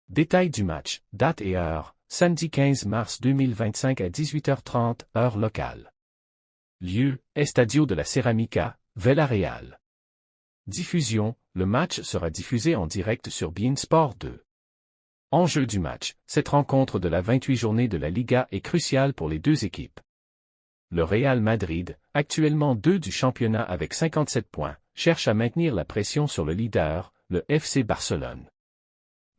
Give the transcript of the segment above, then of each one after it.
Détail du match, date et heure, samedi 15 mars 2025 à 18h30, heure locale. Lieu, Estadio de la Ceramica, Villarreal. Diffusion, le match sera diffusé en direct sur beIN Sport 2. Enjeu du match, cette rencontre de la 28e journée de la Liga est cruciale pour les deux équipes. Le Real Madrid, actuellement 2 du championnat avec 57 points, cherche à maintenir la pression sur le leader, le FC Barcelone.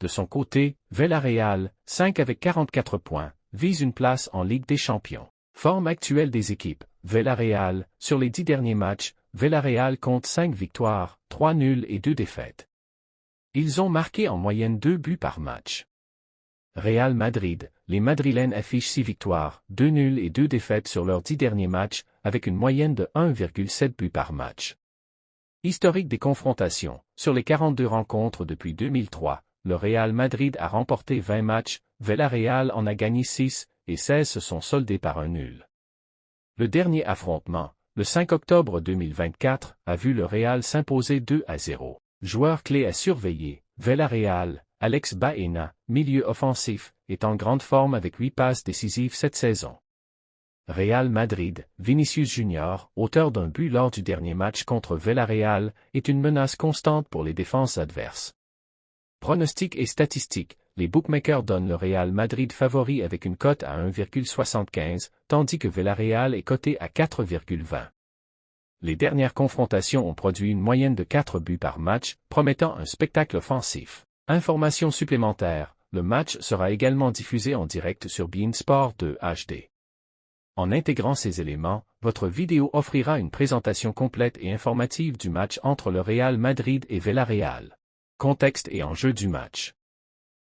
De son côté, Villarreal, 5 avec 44 points, vise une place en Ligue des Champions. Forme actuelle des équipes, Villarreal, sur les 10 derniers matchs, Villarreal compte 5 victoires, 3 nuls et 2 défaites. Ils ont marqué en moyenne 2 buts par match. Real Madrid, les Madrilènes affichent 6 victoires, 2 nuls et 2 défaites sur leurs 10 derniers matchs, avec une moyenne de 1,7 buts par match. Historique des confrontations, sur les 42 rencontres depuis 2003, le Real Madrid a remporté 20 matchs, Villarreal en a gagné 6, et 16 se sont soldés par un nul. Le dernier affrontement, le 5 octobre 2024, a vu le Real s'imposer 2-0. Joueur clé à surveiller, Villarreal, Alex Baena, milieu offensif, est en grande forme avec 8 passes décisives cette saison. Real Madrid, Vinicius Junior, auteur d'un but lors du dernier match contre Villarreal, est une menace constante pour les défenses adverses. Pronostics et statistiques, les bookmakers donnent le Real Madrid favori avec une cote à 1,75, tandis que Villarreal est coté à 4,20. Les dernières confrontations ont produit une moyenne de 4 buts par match, promettant un spectacle offensif. Informations supplémentaires, le match sera également diffusé en direct sur beIN Sport 2 HD. En intégrant ces éléments, votre vidéo offrira une présentation complète et informative du match entre le Real Madrid et Villarreal. Contexte et enjeu du match.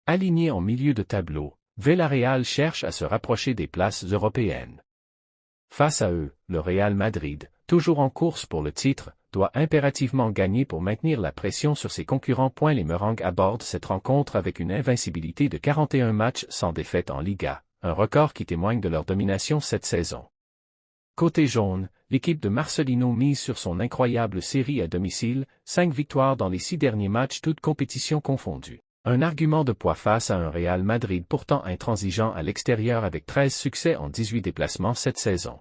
Aligné en milieu de tableau, Villarreal cherche à se rapprocher des places européennes. Face à eux, le Real Madrid, toujours en course pour le titre, doit impérativement gagner pour maintenir la pression sur ses concurrents. Les Merengues abordent cette rencontre avec une invincibilité de 41 matchs sans défaite en Liga, un record qui témoigne de leur domination cette saison. Côté jaune, l'équipe de Marcelino mise sur son incroyable série à domicile, 5 victoires dans les 6 derniers matchs toutes compétitions confondues. Un argument de poids face à un Real Madrid pourtant intransigeant à l'extérieur avec 13 succès en 18 déplacements cette saison.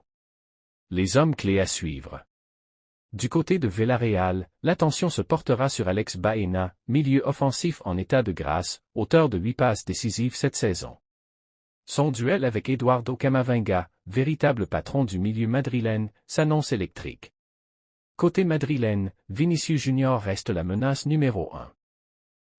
Les hommes clés à suivre. Du côté de Villarreal, l'attention se portera sur Alex Baena, milieu offensif en état de grâce, auteur de 8 passes décisives cette saison. Son duel avec Eduardo Camavinga, véritable patron du milieu madrilène, s'annonce électrique. Côté madrilène, Vinicius Junior reste la menace numéro 1.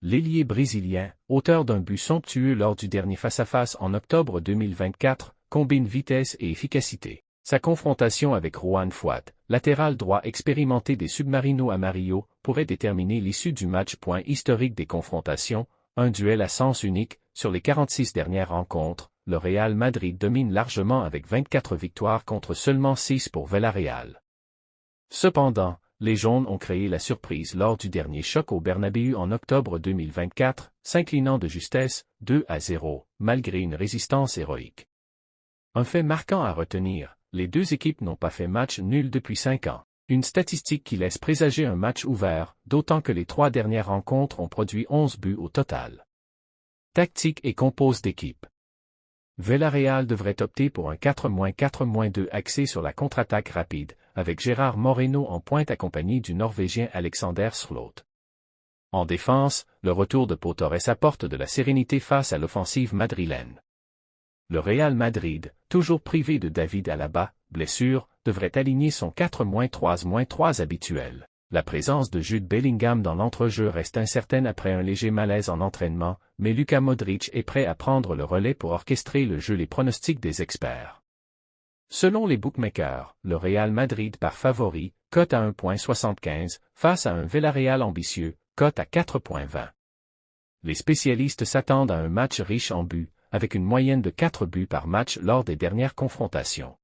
L'ailier brésilien, auteur d'un but somptueux lors du dernier face-à-face en octobre 2024, combine vitesse et efficacité. Sa confrontation avec Juan Fouad, latéral droit expérimenté des Submarino Amarillo, pourrait déterminer l'issue du match. Historique des confrontations, un duel à sens unique, sur les 46 dernières rencontres, le Real Madrid domine largement avec 24 victoires contre seulement 6 pour Villarreal. Cependant, les Jaunes ont créé la surprise lors du dernier choc au Bernabéu en octobre 2024, s'inclinant de justesse, 2-0, malgré une résistance héroïque. Un fait marquant à retenir, les deux équipes n'ont pas fait match nul depuis 5 ans. Une statistique qui laisse présager un match ouvert, d'autant que les 3 dernières rencontres ont produit 11 buts au total. Tactique et compose d'équipe. Villarreal devrait opter pour un 4-4-2 axé sur la contre-attaque rapide, avec Gérard Moreno en pointe accompagné du Norvégien Alexander Sørloth. En défense, le retour de Pau Torres apporte de la sérénité face à l'offensive madrilène. Le Real Madrid, toujours privé de David Alaba, blessure, devrait aligner son 4-3-3 habituel. La présence de Jude Bellingham dans l'entrejeu reste incertaine après un léger malaise en entraînement, mais Luka Modric est prêt à prendre le relais pour orchestrer le jeu. Les pronostics des experts. Selon les bookmakers, le Real Madrid par favori, cote à 1,75, face à un Villarreal ambitieux, cote à 4,20. Les spécialistes s'attendent à un match riche en buts, avec une moyenne de 4 buts par match lors des dernières confrontations.